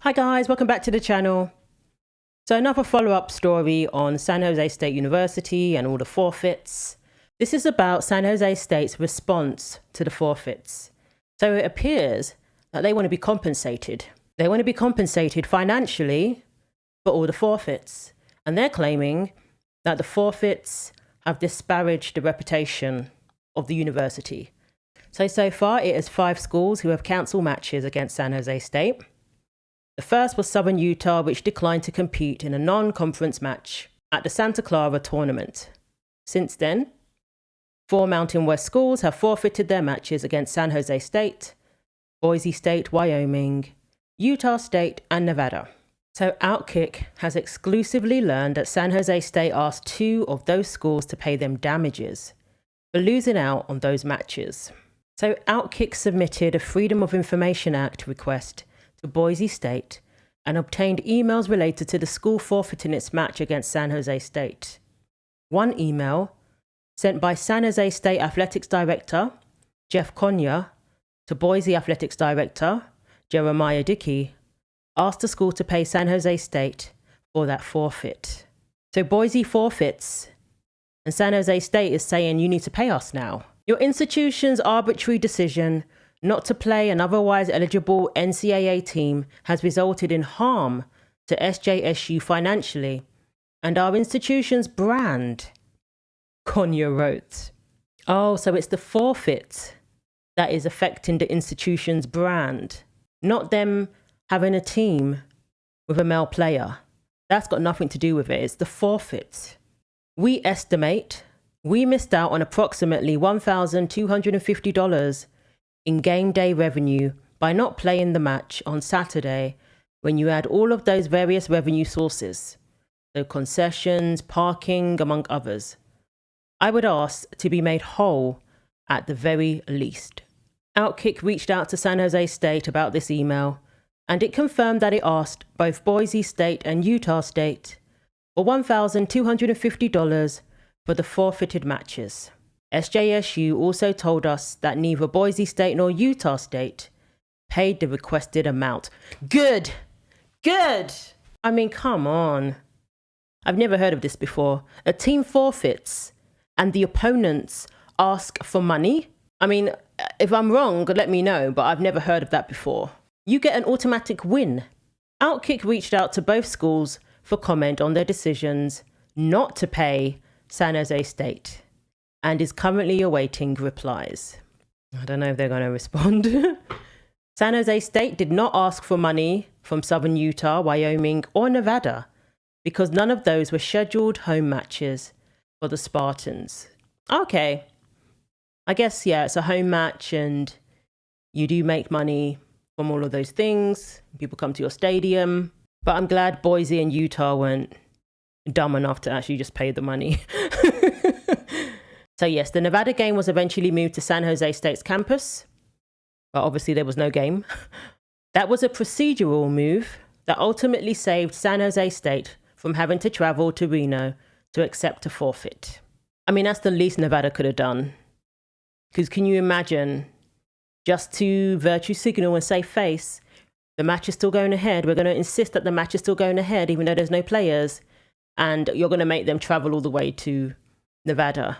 Hi guys, welcome back to the channel. So another follow-up story on San Jose State University and all the forfeits. This is about San Jose State's response to the forfeits. So it appears that they want to be compensated. They want to be compensated financially for all the forfeits. And they're claiming that the forfeits have disparaged the reputation of the university. So far it is 5 schools who have cancelled matches against San Jose State. The first was Southern Utah, which declined to compete in a non-conference match at the Santa Clara tournament. Since then, 4 Mountain West schools have forfeited their matches against San Jose State, Boise State, Wyoming, Utah State, and Nevada. So Outkick has exclusively learned that San Jose State asked 2 of those schools to pay them damages for losing out on those matches. So Outkick submitted a Freedom of Information Act request to Boise State and obtained emails related to the school forfeiting its match against San Jose State. One email, sent by San Jose State Athletics Director Jeff Konya to Boise Athletics Director Jeremiah Dickey, asked the school to pay San Jose State for that forfeit. So Boise forfeits, and San Jose State is saying, you need to pay us now. Your institution's arbitrary decision not to play an otherwise eligible NCAA team has resulted in harm to SJSU financially and our institution's brand, Konya wrote. Oh, so it's the forfeit that is affecting the institution's brand, not them having a team with a male player. That's got nothing to do with it. It's the forfeit. We estimate we missed out on approximately $1,250 in game day revenue by not playing the match on Saturday when you add all of those various revenue sources, so concessions, parking, among others. I would ask to be made whole at the very least. Outkick reached out to San Jose State about this email, and it confirmed that it asked both Boise State and Utah State for $1,250 for the forfeited matches. SJSU also told us that neither Boise State nor Utah State paid the requested amount. Good! Good! I mean, come on. I've never heard of this before. A team forfeits and the opponents ask for money? I mean, if I'm wrong, let me know, but I've never heard of that before. You get an automatic win. Outkick reached out to both schools for comment on their decisions not to pay San Jose State, and is currently awaiting replies. I don't know if they're going to respond. San Jose State did not ask for money from Southern Utah, Wyoming, or Nevada because none of those were scheduled home matches for the Spartans. Okay. I guess, yeah, it's a home match and you do make money from all of those things. People come to your stadium. But I'm glad Boise and Utah weren't dumb enough to actually just pay the money. So yes, the Nevada game was eventually moved to San Jose State's campus, but obviously there was no game. That was a procedural move that ultimately saved San Jose State from having to travel to Reno to accept a forfeit. I mean, that's the least Nevada could have done. Because can you imagine, just to virtue signal and save face, the match is still going ahead. We're going to insist that the match is still going ahead, even though there's no players. And you're going to make them travel all the way to Nevada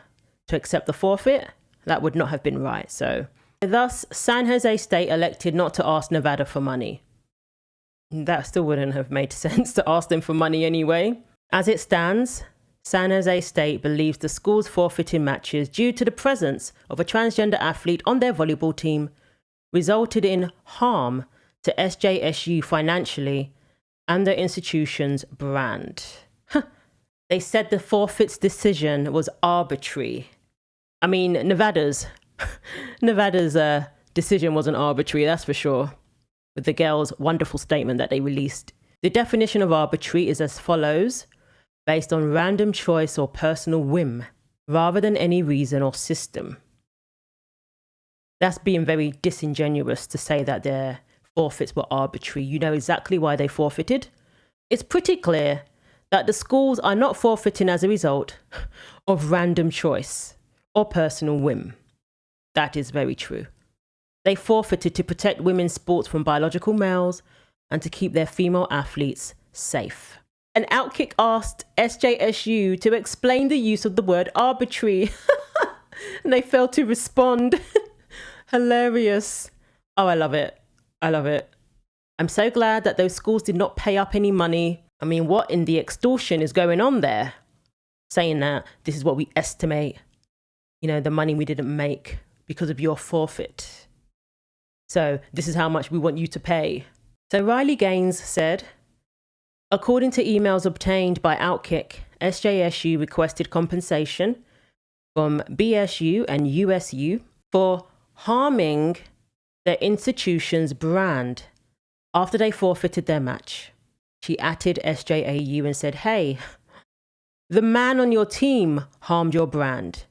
to accept the forfeit? That would not have been right. So thus, San Jose State elected not to ask Nevada for money. That still wouldn't have made sense to ask them for money anyway. As it stands, San Jose State believes the school's forfeiting matches due to the presence of a transgender athlete on their volleyball team resulted in harm to SJSU financially and their institution's brand. They said the forfeit's decision was arbitrary. I mean, Nevada's decision wasn't arbitrary, that's for sure, with the girls' wonderful statement that they released. The definition of arbitrary is as follows: based on random choice or personal whim, rather than any reason or system. That's being very disingenuous to say that their forfeits were arbitrary. You know exactly why they forfeited. It's pretty clear that the schools are not forfeiting as a result of random choice or personal whim. That is very true. They forfeited to protect women's sports from biological males and to keep their female athletes safe. An Outkick asked SJSU to explain the use of the word arbitrary, and they failed to respond. Hilarious. Oh, I love it. I love it. I'm so glad that those schools did not pay up any money. I mean, what in the extortion is going on there? Saying that this is what we estimate, the money we didn't make because of your forfeit. So this is how much we want you to pay. So Riley Gaines said, according to emails obtained by Outkick, SJSU requested compensation from BSU and USU for harming their institution's brand after they forfeited their match. She added SJAU and said, hey, the man on your team harmed your brand,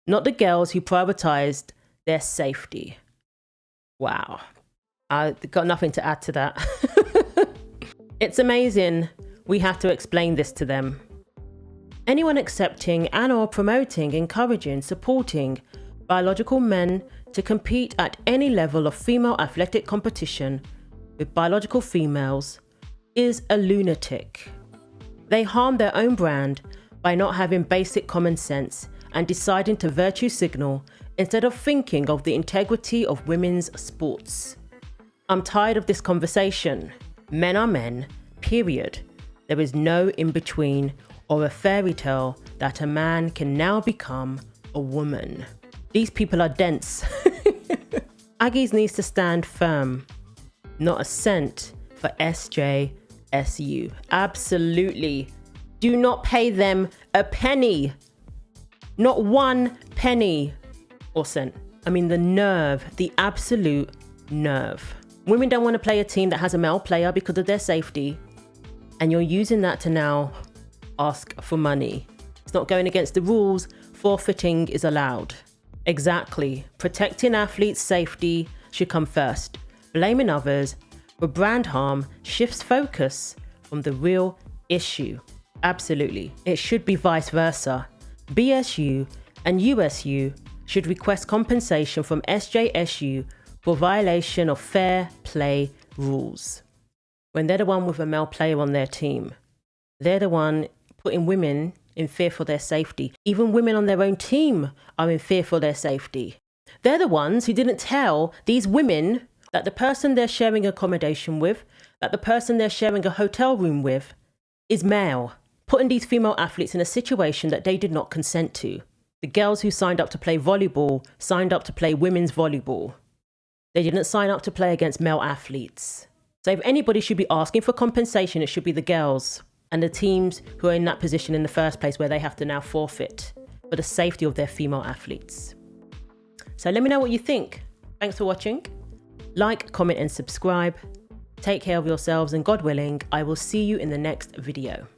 not the girls who prioritized their safety. Wow. I got nothing to add to that. It's amazing we have to explain this to them. Anyone accepting and or promoting, encouraging, supporting biological men to compete at any level of female athletic competition with biological females is a lunatic. They harm their own brand by not having basic common sense and deciding to virtue signal instead of thinking of the integrity of women's sports. I'm tired of this conversation. Men are men, period. There is no in-between or a fairy tale that a man can now become a woman. These people are dense. Aggies needs to stand firm. Not a cent for SJSU. Absolutely. Do not pay them a penny. Not 1 penny or cent. I mean, the nerve, the absolute nerve. Women don't want to play a team that has a male player because of their safety. And you're using that to now ask for money. It's not going against the rules. Forfeiting is allowed. Exactly. Protecting athletes' safety should come first. Blaming others for brand harm shifts focus from the real issue. Absolutely. It should be vice versa. BSU and USU should request compensation from SJSU for violation of fair play rules. When they're the one with a male player on their team, they're the one putting women in fear for their safety. Even women on their own team are in fear for their safety. They're the ones who didn't tell these women that the person they're sharing accommodation with, that the person they're sharing a hotel room with is male, putting these female athletes in a situation that they did not consent to. The girls who signed up to play volleyball signed up to play women's volleyball. They didn't sign up to play against male athletes. So if anybody should be asking for compensation, it should be the girls and the teams who are in that position in the first place where they have to now forfeit for the safety of their female athletes. So let me know what you think. Thanks for watching. Like, comment and subscribe. Take care of yourselves and God willing, I will see you in the next video.